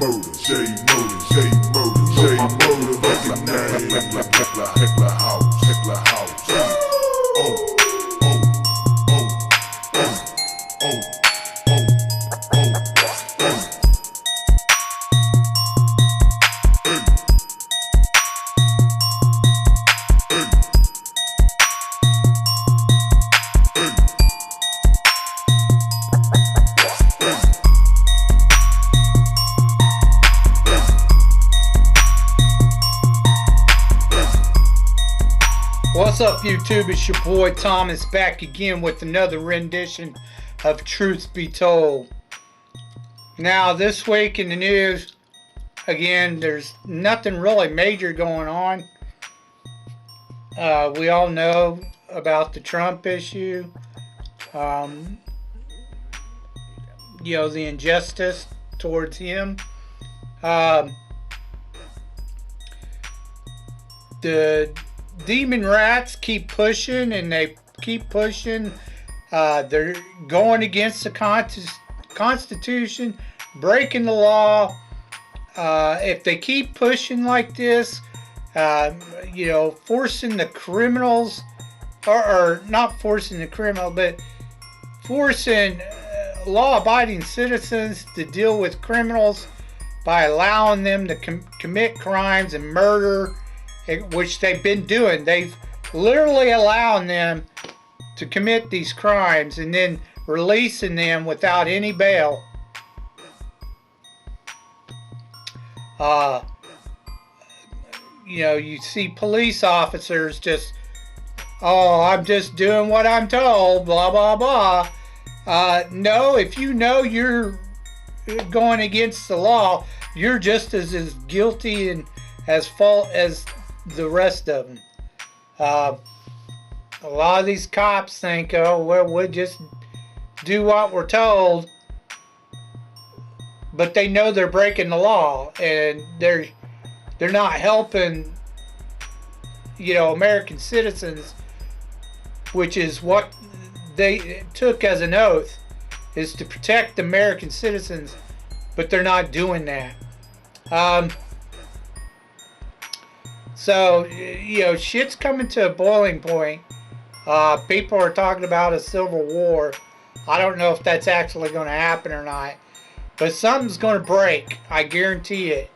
Motor, J Motor, J Motor, J Motor, recognize Heckler House, Heckler House. Oh, oh, oh, oh, oh, oh, oh, oh. What's up, YouTube? It's your boy Thomas back again with another rendition of Truth Be Told. Now, this week in the news, again, there's nothing really major going on. We all know about the Trump issue. The injustice towards him. The demon rats keep pushing and they keep pushing. They're going against the Constitution, breaking the law. If they keep pushing like this, forcing the criminals, or not forcing the criminal, but forcing law-abiding citizens to deal with criminals by allowing them to commit crimes and murder, which they've been doing. They've literally allowing them to commit these crimes and then releasing them without any bail. You see police officers just, oh, I'm just doing what I'm told, blah, blah, blah. No, if you know you're going against the law, you're just as guilty and as fault as the rest of them. A lot of these cops think, oh, well, we'll just do what we're told, but they know they're breaking the law, and they're not helping, American citizens, which is what they took as an oath, is to protect American citizens, but they're not doing that. So, shit's coming to a boiling point. People are talking about a civil war. I don't know if that's actually going to happen or not. But something's going to break. I guarantee it.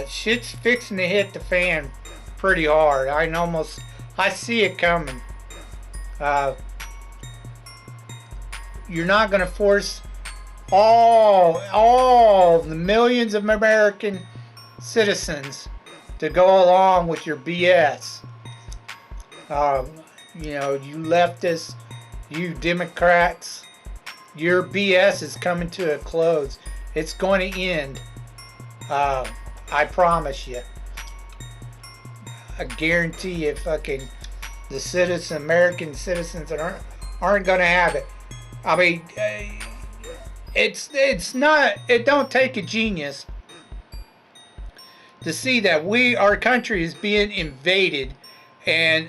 Shit's fixing to hit the fan pretty hard. I see it coming. You're not going to force all the millions of American citizens to go along with your BS. You leftists, you Democrats, your BS is coming to a close. It's going to end. I promise you. I guarantee you, the American citizens aren't going to have it. I mean, it don't take a genius to see that our country is being invaded, and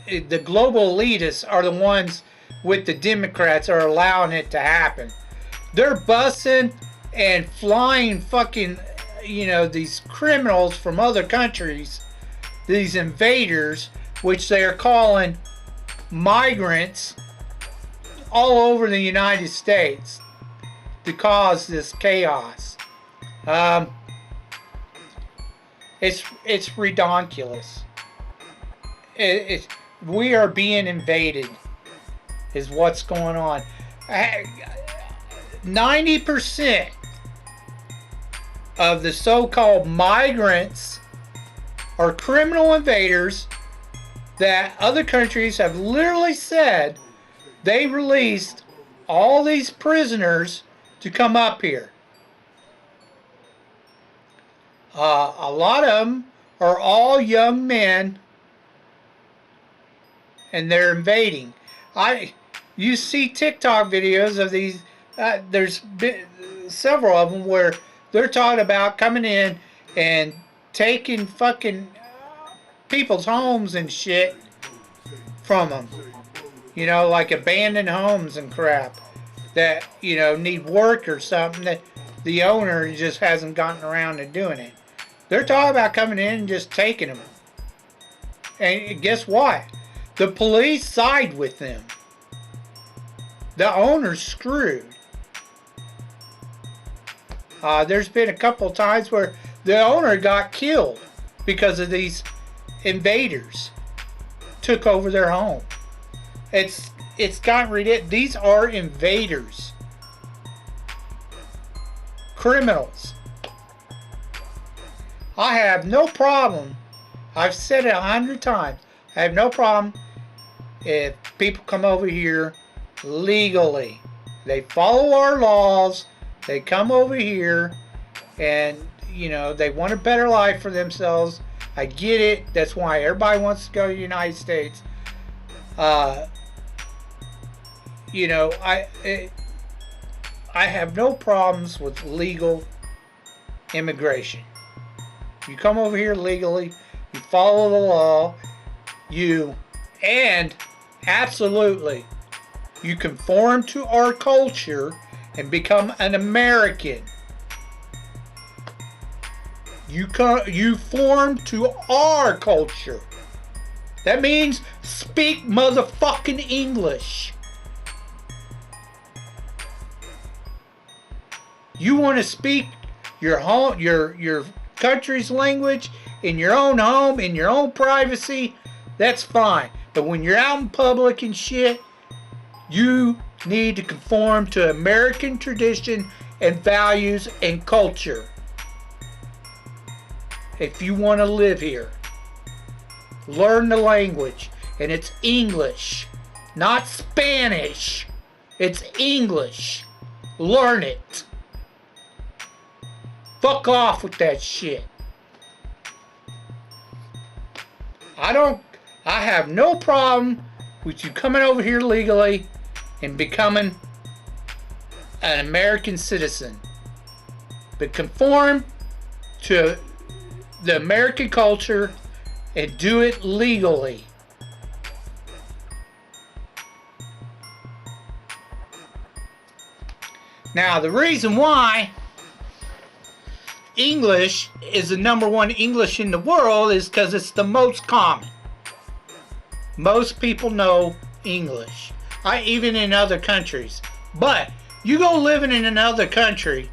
the global elitists are the ones with the Democrats are allowing it to happen. They're busing and flying these criminals from other countries, these invaders, which they are calling migrants, all over the United States to cause this chaos. It's redonkulous. We are being invaded, is what's going on. 90% of the so-called migrants are criminal invaders that other countries have literally said they released all these prisoners to come up here. A lot of them are all young men, and they're invading. You see TikTok videos of these. There's several of them where they're talking about coming in and taking fucking people's homes and shit from them. Like abandoned homes and crap that, need work or something. the owner just hasn't gotten around to doing it. They're talking about coming in and just taking them. And guess what? The police side with them. The owner's screwed. There's been a couple times where the owner got killed because of these invaders took over their home. It's gotten ridiculous. These are invaders. Criminals. I have no problem. I've said it 100 times. I have no problem if people come over here legally. They follow our laws. They come over here and, you know, they want a better life for themselves. I get it. That's why everybody wants to go to the United States. You know, I have no problems with legal immigration. You come over here legally, you follow the law, and absolutely, you conform to our culture and become an American. You form to our culture. That means speak motherfucking English. You want to speak your home, your country's language in your own home, in your own privacy, that's fine. But when you're out in public and shit, you need to conform to American tradition and values and culture. If you want to live here, learn the language, and it's English, not Spanish. It's English. Learn it. Fuck off with that shit. I have no problem with you coming over here legally and becoming an American citizen. But conform to the American culture and do it legally. Now, the reason why English is the #1 English in the world is because it's the most common. Most people know English. Even in other countries. But you go living in another country,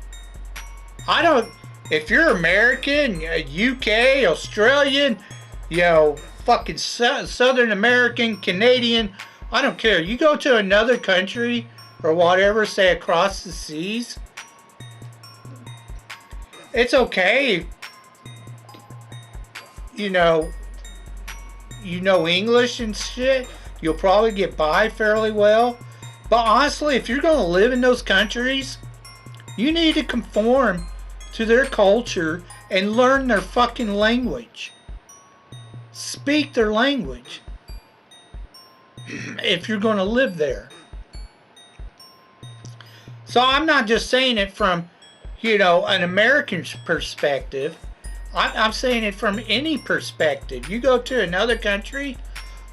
if you're American, UK, Australian, you know, fucking Southern American, Canadian, I don't care. You go to another country or whatever, say across the seas, it's okay. You know English and shit. You'll probably get by fairly well. But honestly, if you're going to live in those countries, you need to conform to their culture and learn their fucking language. Speak their language. If you're going to live there. So I'm not just saying it from, an American perspective. I'm saying it from any perspective. You go to another country,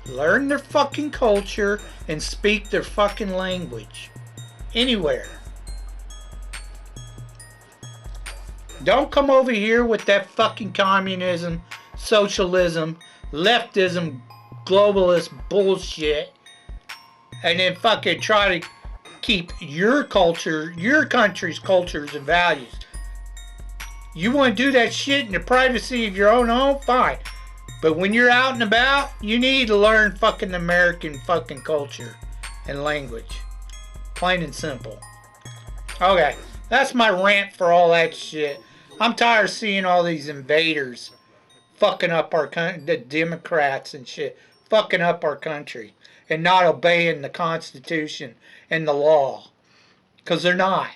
learn their fucking culture, and speak their fucking language. Anywhere. Don't come over here with that fucking communism, socialism, leftism, globalist bullshit, and then fucking try to keep your culture, your country's cultures and values. You want to do that shit in the privacy of your own home? Fine. But when you're out and about, you need to learn fucking American fucking culture and language. Plain and simple. Okay, that's my rant for all that shit. I'm tired of seeing all these invaders fucking up our country, the Democrats and shit, fucking up our country and not obeying the Constitution and the law. Because they're not.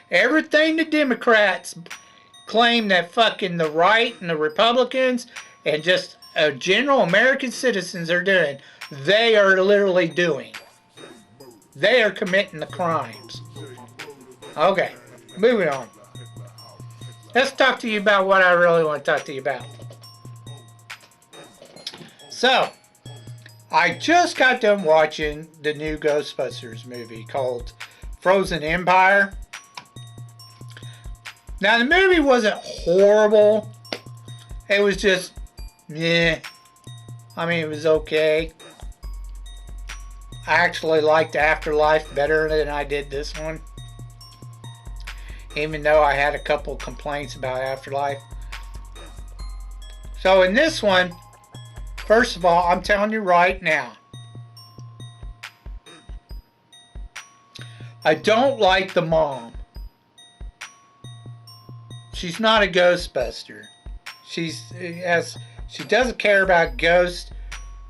Everything the Democrats claim that fucking the right and the Republicans and just general American citizens are doing, they are literally doing. They are committing the crimes. Okay, moving on. Let's talk to you about what I really want to talk to you about. So, I just got done watching the new Ghostbusters movie called Frozen Empire. Now, the movie wasn't horrible. It was just, yeah. I mean, it was okay. I actually liked Afterlife better than I did this one. Even though I had a couple complaints about Afterlife. So in this one, first of all, I'm telling you right now, I don't like the mom. She's not a Ghostbuster. She doesn't care about ghosts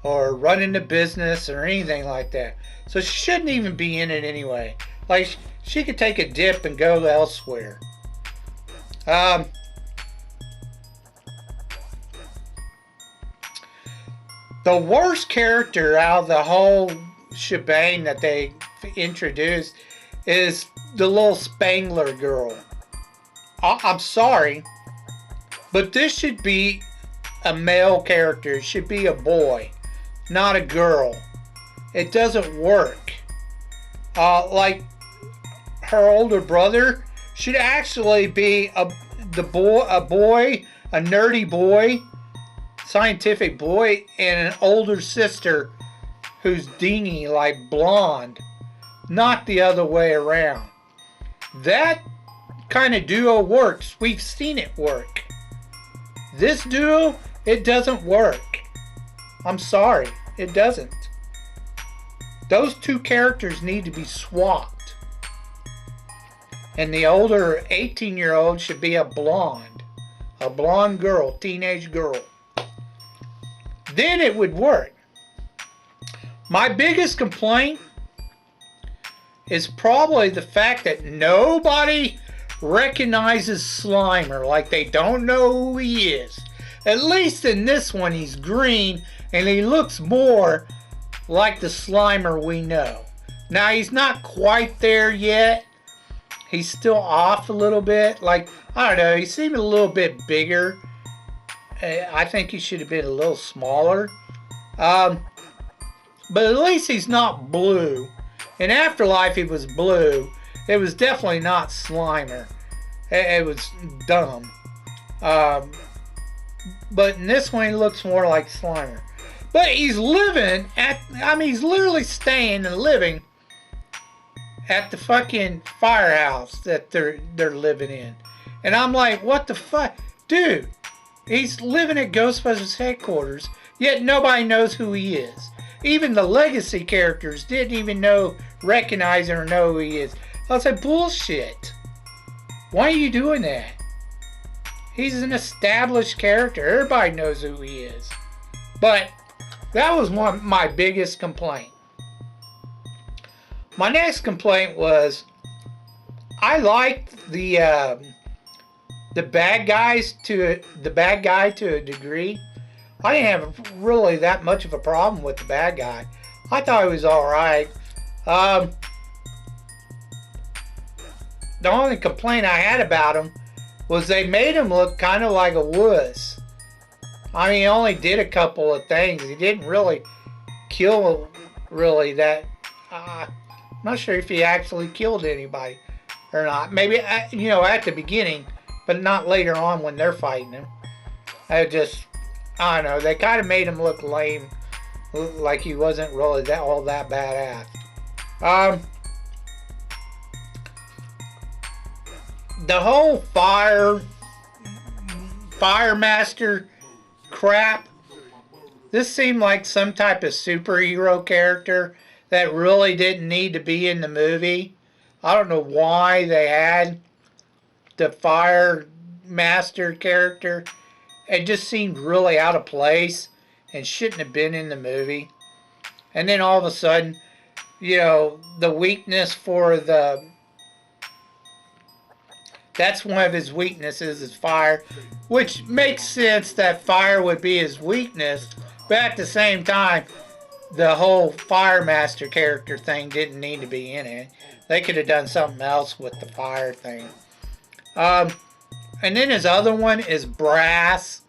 or running the business or anything like that. So she shouldn't even be in it anyway. Like, she could take a dip and go elsewhere. The worst character out of the whole shebang that they introduced is the little Spangler girl. I'm sorry, but this should be a male character. It should be a boy, not a girl. It doesn't work. Like, her older brother should actually be a nerdy boy, scientific boy, and an older sister who's dingy, like blonde, not the other way around. That kind of duo works. We've seen it work. This duo, it doesn't work. I'm sorry, it doesn't. Those two characters need to be swapped. And the older 18-year-old should be a blonde girl, teenage girl. Then it would work. My biggest complaint is probably the fact that nobody recognizes Slimer. Like, they don't know who he is. At least in this one, he's green and he looks more like the Slimer we know. Now, he's not quite there yet. He's still off a little bit. Like, I don't know, he seemed a little bit bigger. I think he should have been a little smaller. But at least he's not blue. In Afterlife, he was blue. It was definitely not Slimer. It was dumb. But in this one, he looks more like Slimer. But he's living at, he's literally staying and living at the fucking firehouse that they're living in. And I'm like, what the fuck? Dude, he's living at Ghostbusters headquarters, yet nobody knows who he is. Even the legacy characters didn't even recognize him or know who he is. I was like, bullshit. Why are you doing that? He's an established character. Everybody knows who he is. But that was my biggest complaint. My next complaint was, I liked the bad guy to a degree. I didn't have really that much of a problem with the bad guy. I thought he was all right. The only complaint I had about him was they made him look kind of like a wuss. I mean, he only did a couple of things. He didn't really kill that. I'm not sure if he actually killed anybody or not. Maybe, at the beginning, but not later on when they're fighting him. I don't know. They kind of made him look lame, like he wasn't really all that badass. The whole fire master crap. This seemed like some type of superhero character that really didn't need to be in the movie. I don't know why they had the fire master character. It just seemed really out of place and shouldn't have been in the movie. And then all of a sudden, the weakness for that's one of his weaknesses is fire, which makes sense that fire would be his weakness, but at the same time, the whole Fire Master character thing didn't need to be in it. They could have done something else with the fire thing. And then his other one is Brass.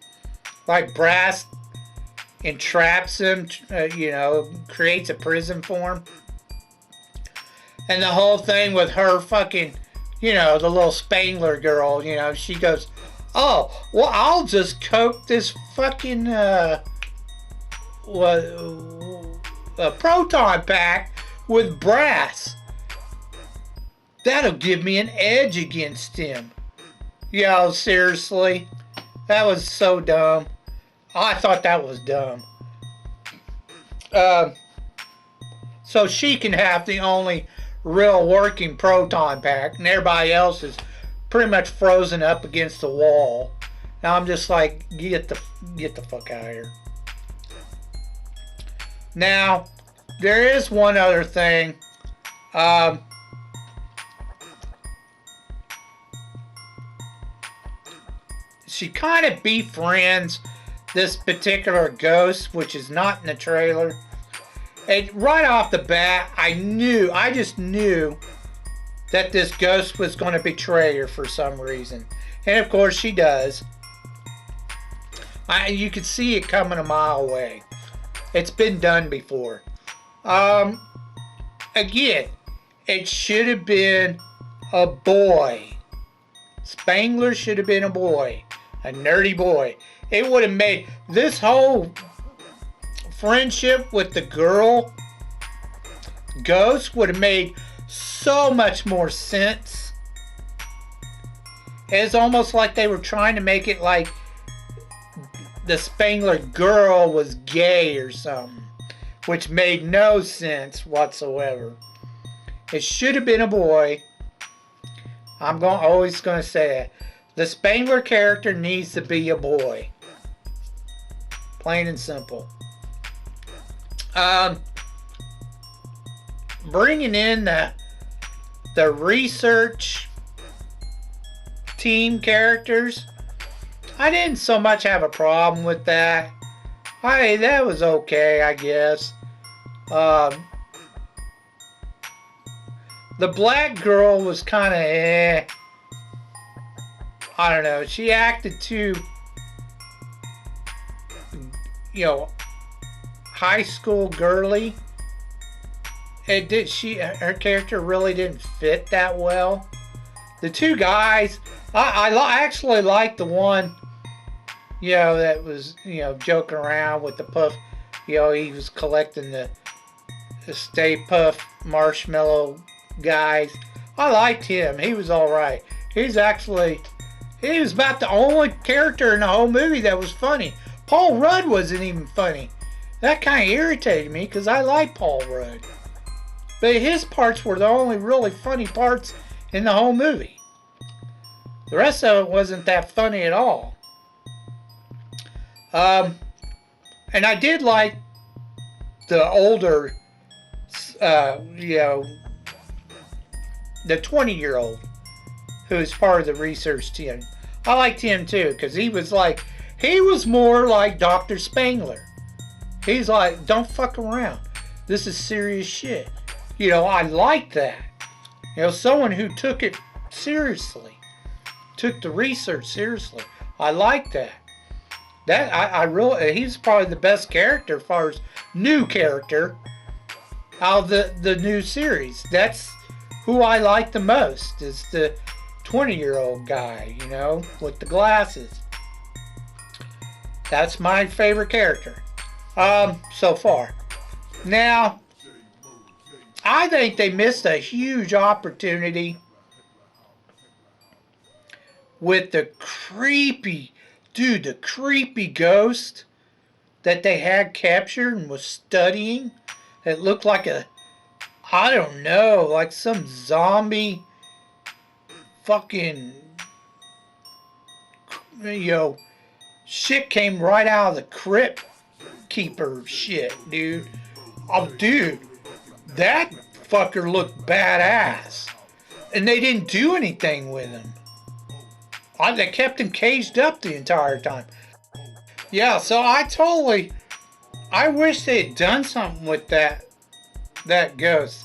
Like, Brass entraps him, creates a prison for him. And the whole thing with her fucking you know, the little Spangler girl, you know, she goes, oh, well, I'll just coat this fucking, a proton pack with brass. That'll give me an edge against him. Yo, seriously? That was so dumb. I thought that was dumb. So she can have the only real working proton pack, and everybody else is pretty much frozen up against the wall. Now I'm just like, get the fuck out of here. Now, there is one other thing. She kind of befriends this particular ghost, which is not in the trailer. And right off the bat, I just knew that this ghost was going to betray her for some reason. And of course she does. You could see it coming a mile away. It's been done before. Again, it should have been a boy. Spangler should have been a boy. A nerdy boy. It would have made this whole friendship with the girl ghost would have made so much more sense. It's almost like they were trying to make it like the Spangler girl was gay or something, which made no sense whatsoever. It should have been a boy. I'm always going to say it. The Spangler character needs to be a boy. Plain and simple. Bringing in the research team characters, I didn't so much have a problem with that. That was okay, I guess. The black girl was kind of I don't know. She acted too, you know, high school girly. Her character really didn't fit that well. The two guys, I actually liked the one, you know, that was, you know, joking around with the puff. You know, he was collecting the Stay Puft marshmallow guys. I liked him. He was all right. He was about the only character in the whole movie that was funny. Paul Rudd wasn't even funny. That kind of irritated me because I like Paul Rudd. But his parts were the only really funny parts in the whole movie. The rest of it wasn't that funny at all. And I did like the older, you know, the 20-year-old who was part of the research team. I liked him too because he was more like Dr. Spangler. He's like, don't fuck around. This is serious shit. You know, I liked that. You know, someone who took it seriously. Took the research seriously. I liked that. He's probably the best character as far as new character out of the new series. That's who I like the most, is the 20-year-old guy, you know, with the glasses. That's my favorite character so far. Now, I think they missed a huge opportunity with the creepy ghost that they had captured and was studying. It looked like I don't know, like some zombie fucking, you know, shit came right out of the crypt keeper shit, dude. Oh, dude, that fucker looked badass. And they didn't do anything with him. They kept him caged up the entire time. Yeah, so I wish they had done something with that ghost.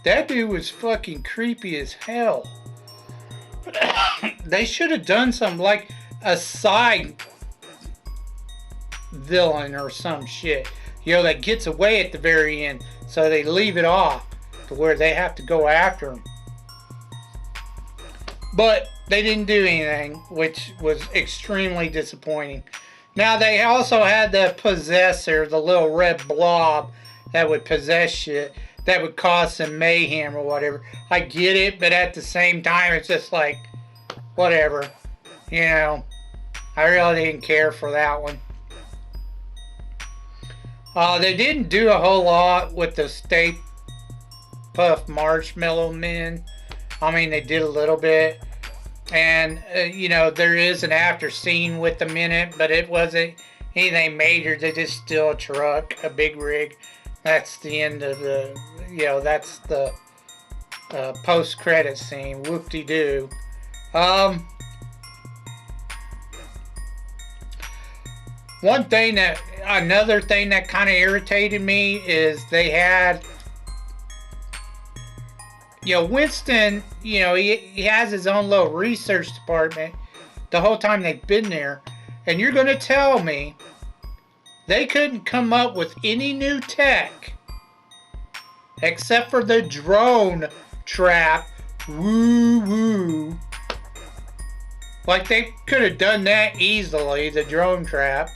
That dude was fucking creepy as hell. They should have done something like a side villain or some shit. You know, that gets away at the very end. So they leave it off to where they have to go after him. But they didn't do anything, which was extremely disappointing. Now, they also had the possessor, the little red blob that would possess shit, that would cause some mayhem or whatever. I get it, but at the same time, it's just like, whatever. You know, I really didn't care for that one. They didn't do a whole lot with the Stay Puft Marshmallow Men. I mean, they did a little bit. And, you know, there is an after scene with them in it, but it wasn't anything major. They just steal a truck, a big rig. That's the end of the, you know, that's the post-credit scene. Whoop-de-doo. Another thing that kind of irritated me is they had, you know, Winston, you know, he has his own little research department the whole time they've been there. And you're going to tell me they couldn't come up with any new tech except for the drone trap. Woo woo. Like, they could have done that easily, the drone trap.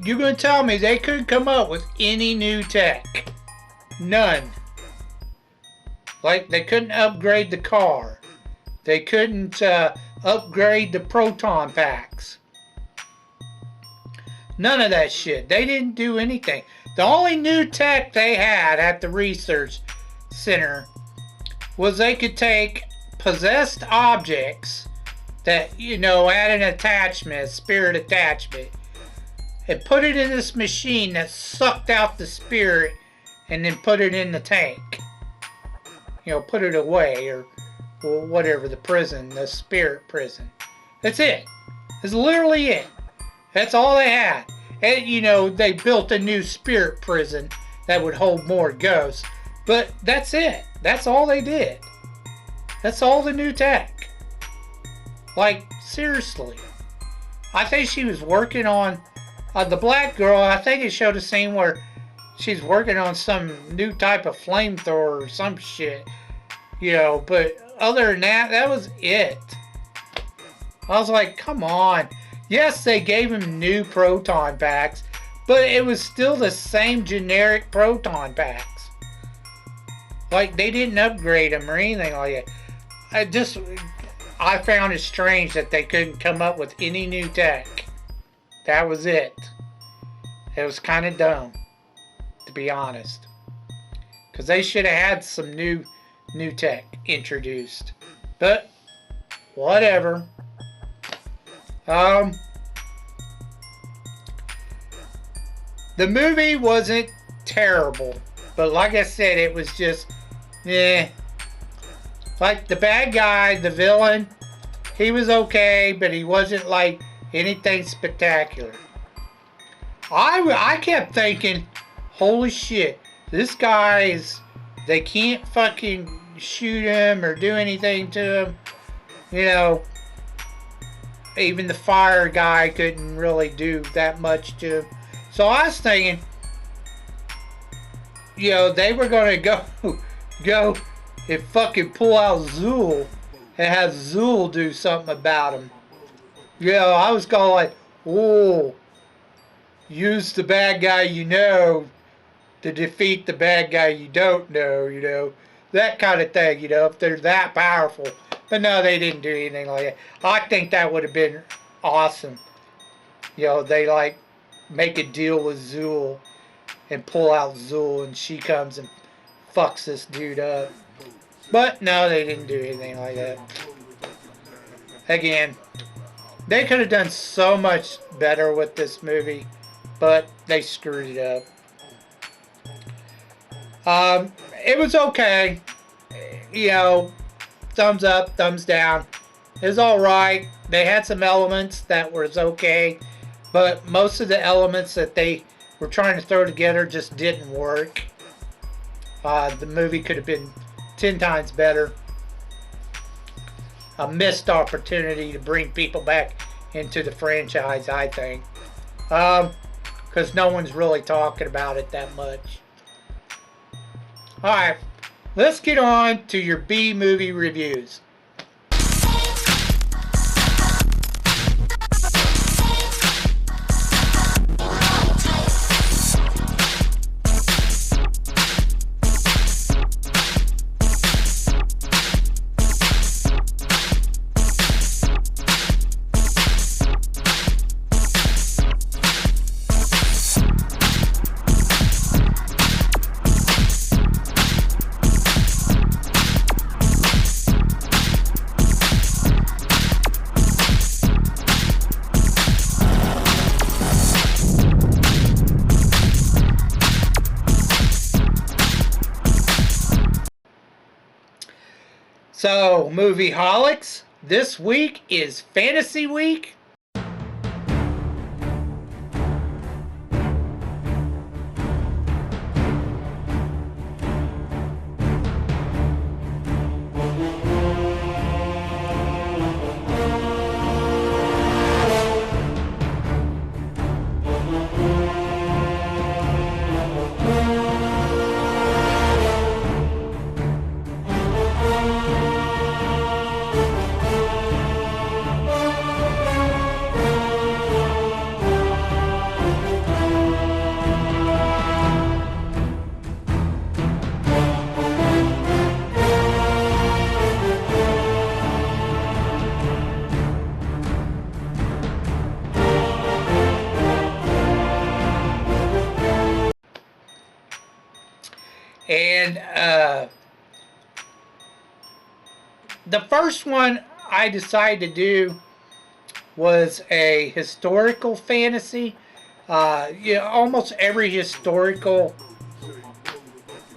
You're going to tell me they couldn't come up with any new tech? None. Like, they couldn't upgrade the car. They couldn't upgrade the proton packs. None of that shit. They didn't do anything. The only new tech they had at the research center was they could take possessed objects that, you know, had an attachment, a spirit attachment, and put it in this machine that sucked out the spirit and then put it in the tank. You know, put it away, or whatever, the prison, the spirit prison. That's it. That's literally it. That's all they had. And, you know, they built a new spirit prison that would hold more ghosts. But that's it. That's all they did. That's all the new tech. Like, seriously. I think she was working on, the black girl, I think it showed a scene where she's working on some new type of flamethrower or some shit. You know, but other than that, that was it. I was like, come on. Yes, they gave him new proton packs, but it was still the same generic proton packs. Like, they didn't upgrade them or anything like that. I found it strange that they couldn't come up with any new tech. That was it. It was kind of dumb, to be honest. Because they should have had some new tech introduced. But, whatever. The movie wasn't terrible, but like I said, it was just, like, the bad guy, the villain, he was okay, but he wasn't like anything spectacular. I kept thinking, holy shit, this guy's, they can't fucking shoot him or do anything to him. You know, even the fire guy couldn't really do that much to him. So I was thinking, you know, they were going to go and fucking pull out Zool and have Zool do something about him. You know, I was going like, oh, use the bad guy you know to defeat the bad guy you don't know, you know. That kind of thing, you know, if they're that powerful. But no, they didn't do anything like that. I think that would have been awesome. You know, they like make a deal with Zool and pull out Zool and she comes and fucks this dude up. But no, they didn't do anything like that. Again, they could have done so much better with this movie, but they screwed it up. It was okay. You know, thumbs up, thumbs down. It was alright. They had some elements that was okay, but most of the elements that they were trying to throw together just didn't work. The movie could have been 10 times better. A missed opportunity to bring people back into the franchise, I think. Because no one's really talking about it that much. Alright, let's get on to your B-movie reviews. So, movie holics, this week is Fantasy Week. And the first one I decided to do was a historical fantasy. Almost every historical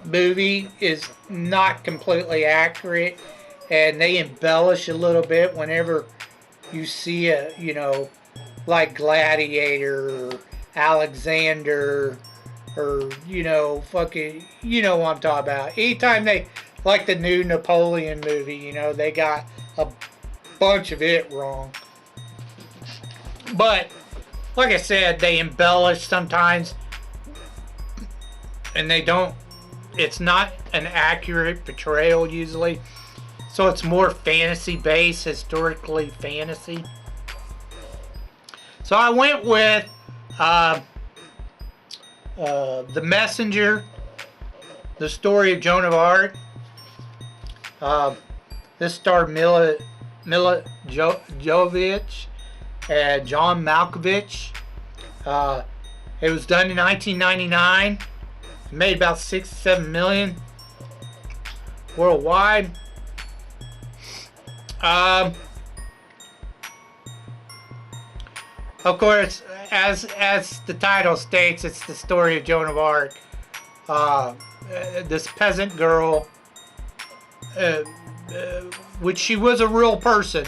movie is not completely accurate, and they embellish a little bit whenever you see like Gladiator or Alexander or fucking what I'm talking about. Anytime they, like the new Napoleon movie, they got a bunch of it wrong. But like I said, they embellish sometimes, and it's not an accurate portrayal usually. So it's more fantasy based, historically fantasy. So I went with The Messenger, the story of Joan of Arc. This starred Mila Jovovich and John Malkovich. It was done in 1999. It made about 6 to 7 million worldwide. Of course, as the title states, it's the story of Joan of Arc. This peasant girl, which she was a real person.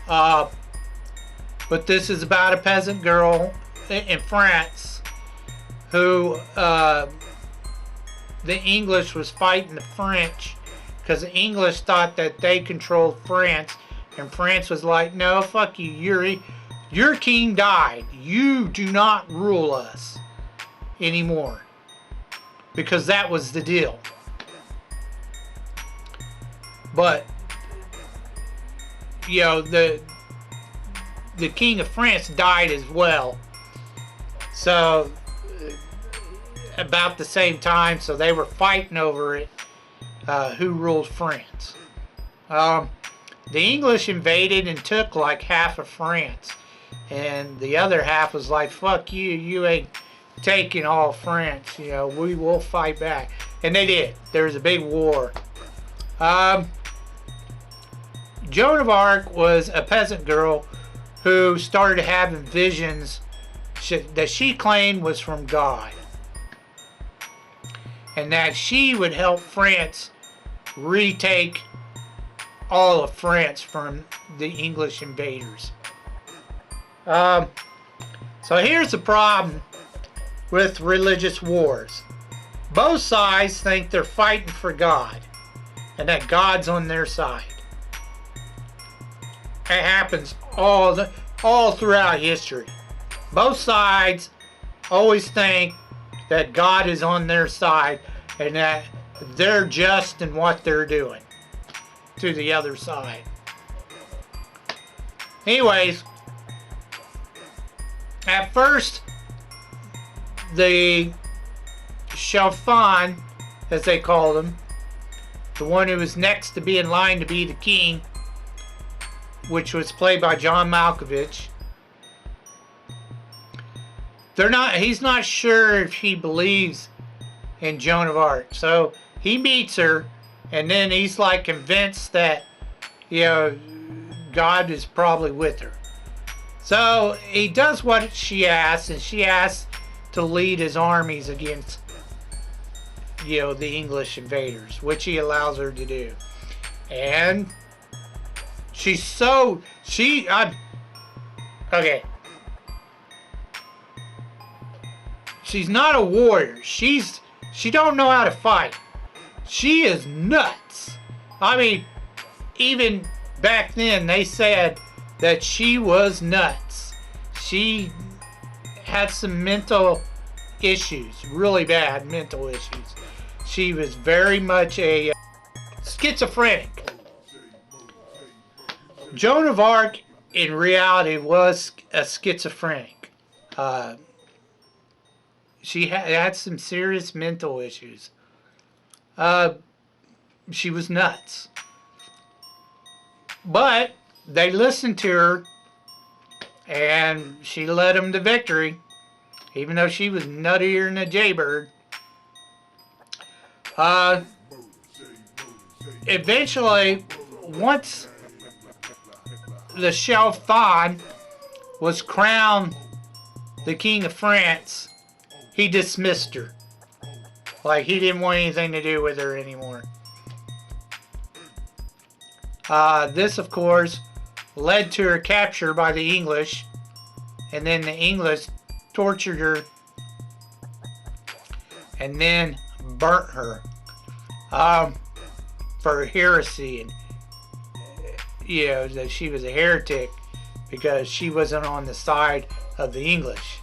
But this is about a peasant girl in France who the English was fighting the French because the English thought that they controlled France, and France was like, no, fuck you, your king died. You do not rule us anymore, because that was the deal. But the king of France died as well. So about the same time, so they were fighting over it, who ruled France. The English invaded and took like half of France, and the other half was like, fuck you, you ain't taking all France, we will fight back. And they did. There was a big war. Joan of Arc was a peasant girl who started having visions that she claimed was from God, and that she would help France retake all of France from the English invaders. So here's the problem with religious wars. Both sides think they're fighting for God and that God's on their side. It happens all throughout history. Both sides always think that God is on their side and that they're just in what they're doing to the other side. Anyways, at first, the Chaufin, as they called him, the one who was next to be in line to be the king, which was played by John Malkovich, he's not sure if he believes in Joan of Arc. So he meets her, and then he's like convinced that, God is probably with her. So he does what she asks, and she asks to lead his armies against, the English invaders, which he allows her to do. And she's so, okay. She's not a warrior. She don't know how to fight. She is nuts. I mean, even back then they said that she was nuts. She had some mental issues, really bad mental issues. She was very much a schizophrenic. Joan of Arc, in reality, was a schizophrenic. She had some serious mental issues. She was nuts. But they listened to her, and she led them to victory, even though she was nuttier than a jaybird. Eventually, once the Chalfon was crowned the King of France, he dismissed her. Like, he didn't want anything to do with her anymore. This, of course, led to her capture by the English, and then the English tortured her and then burnt her for heresy, and that she was a heretic because she wasn't on the side of the English.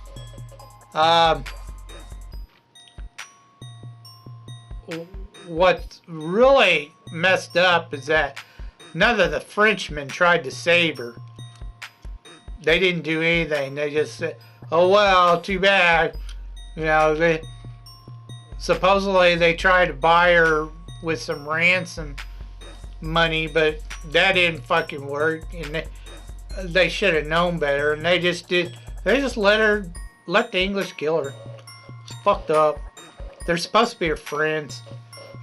What's really messed up is that none of the Frenchmen tried to save her. They didn't do anything. They just said, "Oh well, too bad." Supposedly they tried to buy her with some ransom money, but that didn't fucking work. And they should have known better. And they just let the English kill her. It's fucked up. They're supposed to be her friends.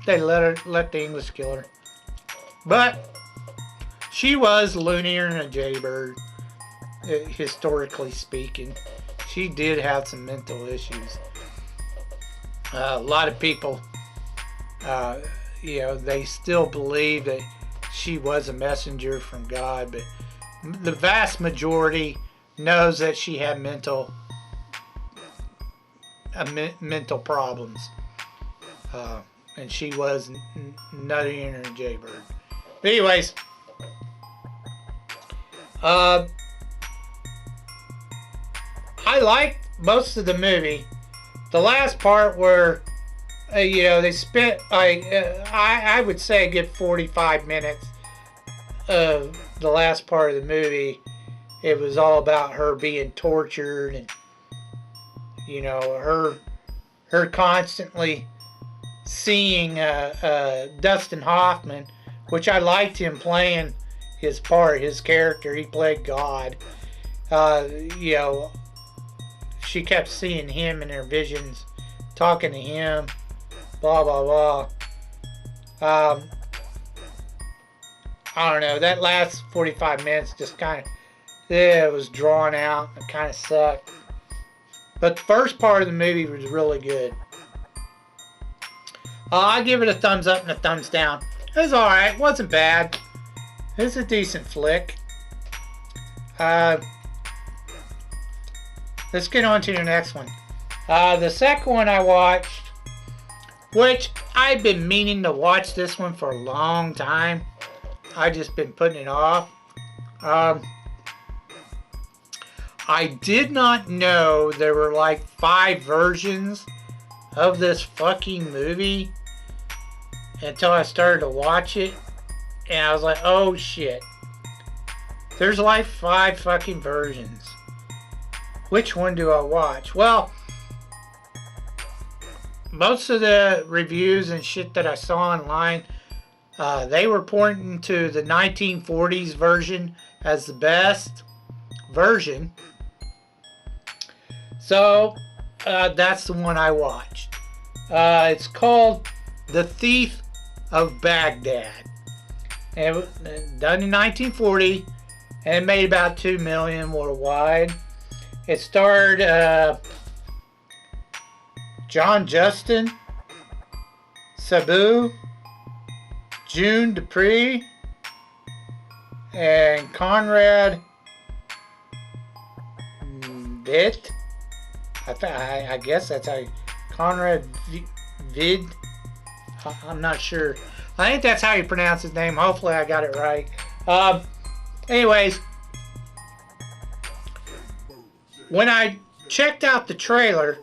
They let the English kill her. But she was loonier than a jaybird, historically speaking. She did have some mental issues. A lot of people, they still believe that she was a messenger from God, but the vast majority knows that she had mental problems. And she was nuttier than a jaybird. But anyways, I liked most of the movie. The last part where, they spent, I would say a good 45 minutes of the last part of the movie. It was all about her being tortured and, her constantly seeing Dustin Hoffman, which I liked him playing his part, his character. He played God. She kept seeing him in her visions, talking to him, blah, blah, blah. I don't know, that last 45 minutes just kind of, it was drawn out. It kind of sucked. But the first part of the movie was really good. I give it a thumbs up and a thumbs down. It was alright. It wasn't bad. It was a decent flick. Let's get on to the next one. The second one I watched, which I've been meaning to watch this one for a long time. I've just been putting it off. I did not know there were like 5 versions of this fucking movie until I started to watch it. And I was like, oh shit. There's like 5 fucking versions. Which one do I watch? Well, most of the reviews and shit that I saw online, they were pointing to the 1940s version as the best version. So, that's the one I watched. It's called The Thief of Baghdad. And it was done in 1940, and it made about $2 million worldwide. It starred John Justin, Sabu, June Dupree, and Conrad Vitt. I guess that's how Conrad Vid. I'm not sure. I think that's how you pronounce his name. Hopefully I got it right. Anyways, when I checked out the trailer,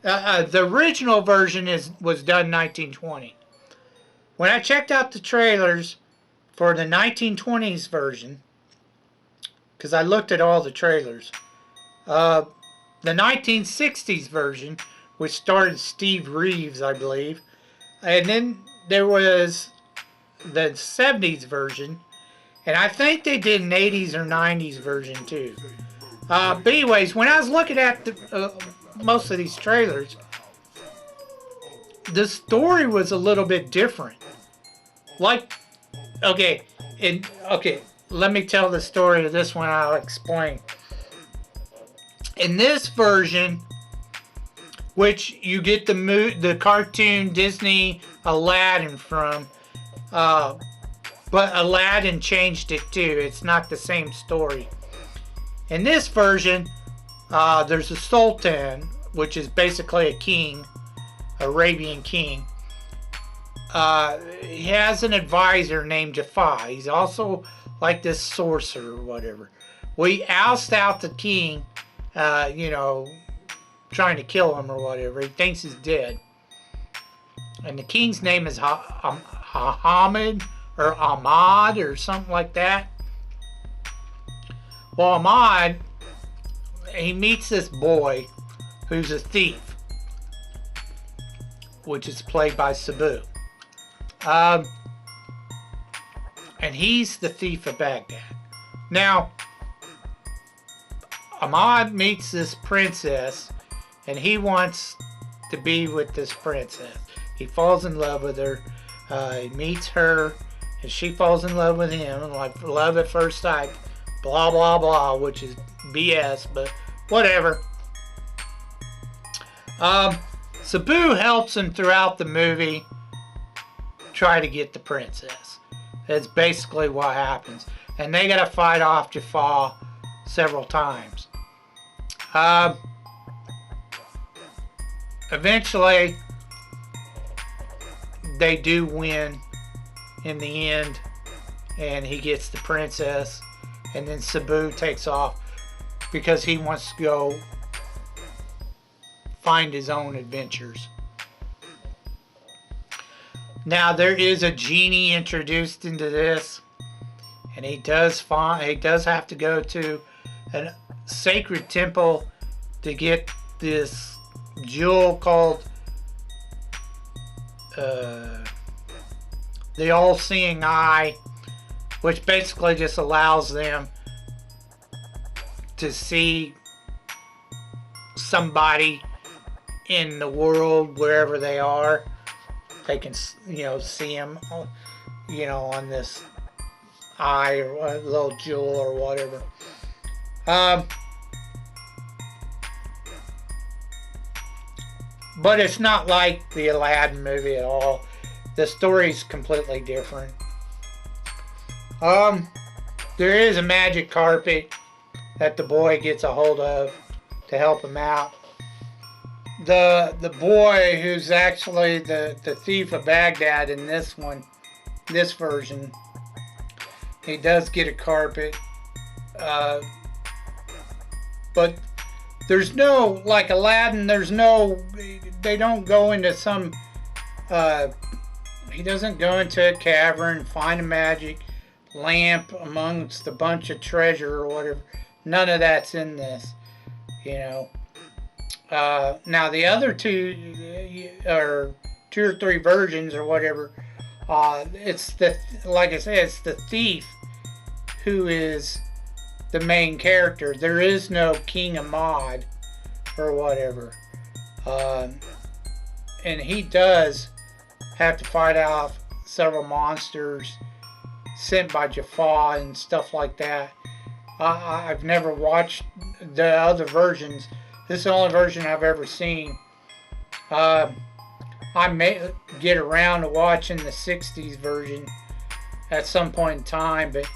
the original version was done in 1920. When I checked out the trailers for the 1920s version, because I looked at all the trailers, the 1960s version, which starred Steve Reeves, I believe, and then there was the 70s version, and I think they did an 80s or 90s version too. But anyways, when I was looking at most of these trailers, the story was a little bit different. Like, okay, let me tell the story of this one. I'll explain. In this version, which you get the cartoon Disney Aladdin from, but Aladdin changed it too. It's not the same story. In this version, there's a sultan, which is basically a king, Arabian king. He has an advisor named Jafar. He's also like this sorcerer or whatever. We oust out the king, trying to kill him or whatever. He thinks he's dead. And the king's name is Hamid or Ahmad or something like that. Well, Ahmad, he meets this boy who's a thief, which is played by Sabu. And he's the thief of Baghdad. Now, Ahmad meets this princess, and he wants to be with this princess. He falls in love with her. He meets her, and she falls in love with him, like love at first sight. Blah, blah, blah, which is BS, but whatever. Sabu helps him throughout the movie try to get the princess. That's basically what happens. And they gotta fight off Jafar several times. Eventually, they do win in the end, and he gets the princess, and then Sabu takes off because he wants to go find his own adventures. Now, there is a genie introduced into this, and he does have to go to a sacred temple to get this jewel called the all-seeing eye, which basically just allows them to see somebody in the world wherever they are. They can, see them, on this eye or a little jewel or whatever. But it's not like the Aladdin movie at all. The story's completely different. There is a magic carpet that the boy gets a hold of to help him out. The boy who's actually the thief of Baghdad in this version, he does get a carpet. But there's no, like Aladdin, they don't go into some, he doesn't go into a cavern, find a magic lamp amongst a bunch of treasure or whatever. None of that's in this, Now the other two, or 2 or 3 versions or whatever, it's like I said, it's the thief who is the main character. There is no King Ahmad or whatever. And he does have to fight off several monsters sent by Jafar and stuff like that. I've never watched the other versions. This is the only version I've ever seen. I may get around to watching the 60s version at some point in time, but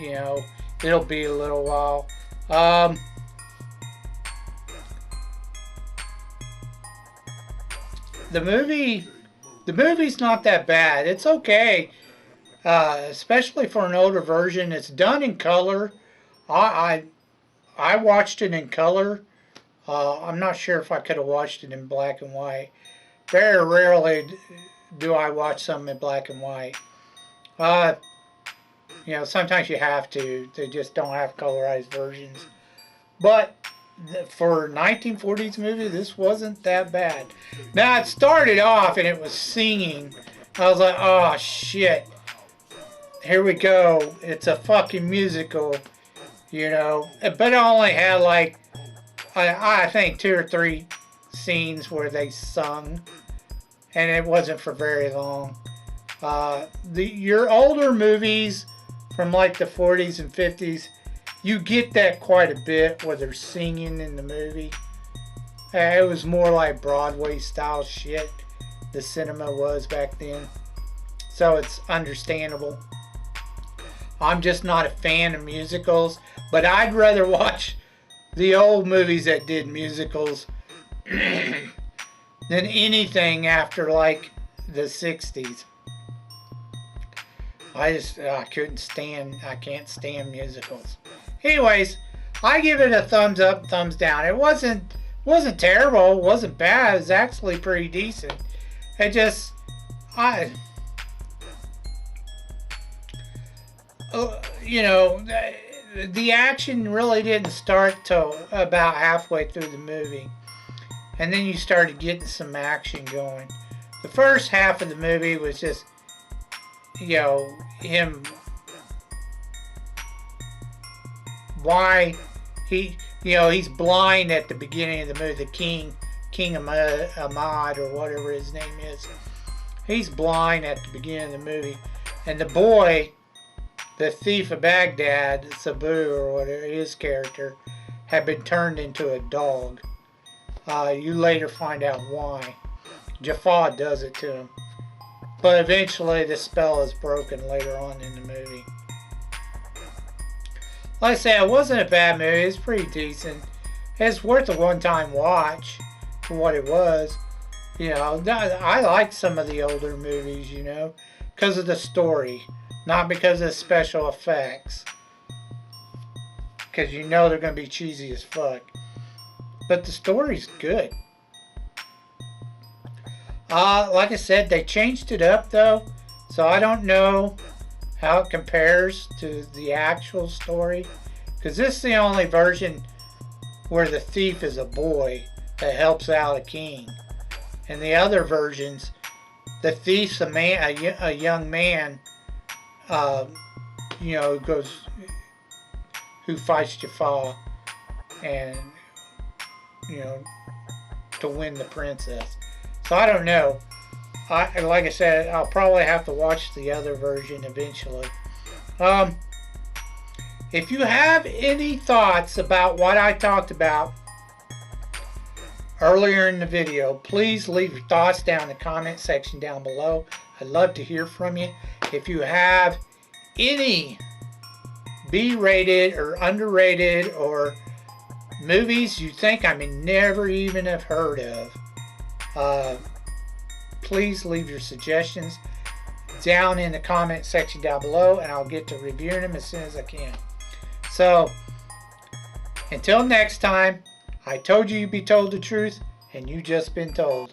you know, it'll be a little while. Um, the movie's not that bad. It's okay, especially for an older version. It's done in color. I I watched it in color. I'm not sure if I could have watched it in black and white. Very rarely do I watch something in black and white. Uh, you know, sometimes you have to. They just don't have colorized versions. But for a 1940s movie, this wasn't that bad. Now, it started off and it was singing. I was like, oh, shit. Here we go. It's a fucking musical, you know. But it only had like, I think 2 or 3 scenes where they sung. And it wasn't for very long. Your older movies from like the 40s and 50s, you get that quite a bit where they're singing in the movie. It was more like Broadway style shit, the cinema was back then. So it's understandable. I'm just not a fan of musicals, but I'd rather watch the old movies that did musicals than anything after like the 60s. I can't stand musicals. Anyways, I give it a thumbs up, thumbs down. It wasn't terrible, it wasn't bad, it was actually pretty decent. It just, you know, the action really didn't start till about halfway through the movie. And then you started getting some action going. The first half of the movie was just, you know, him, why he, you know, he's blind at the beginning of the movie, the King Ahmad or whatever his name is. He's blind at the beginning of the movie. And the boy, the thief of Bagdad, Sabu or whatever, his character, had been turned into a dog. You later find out why. Jafar does it to him. But eventually the spell is broken later on in the movie. Like I say, it wasn't a bad movie. It's pretty decent. It's worth a one-time watch for what it was. You know, I like some of the older movies, you know, because of the story. Not because of special effects. Because you know they're going to be cheesy as fuck. But the story's good. Like I said, they changed it up though. So I don't know how it compares to the actual story. Because this is the only version where the thief is a boy that helps out a king. In the other versions, the thief's a man, a young man, you know, who fights Jafar and, you know, to win the princess. So I don't know. Like I said, I'll probably have to watch the other version eventually. If you have any thoughts about what I talked about earlier in the video, please leave your thoughts down in the comment section down below. I'd love to hear from you. If you have any B-rated or underrated or movies you think I may never even have heard of, please leave your suggestions down in the comment section down below, and I'll get to reviewing them as soon as I can. So, until next time, I told you you'd be told the truth, and you just been told.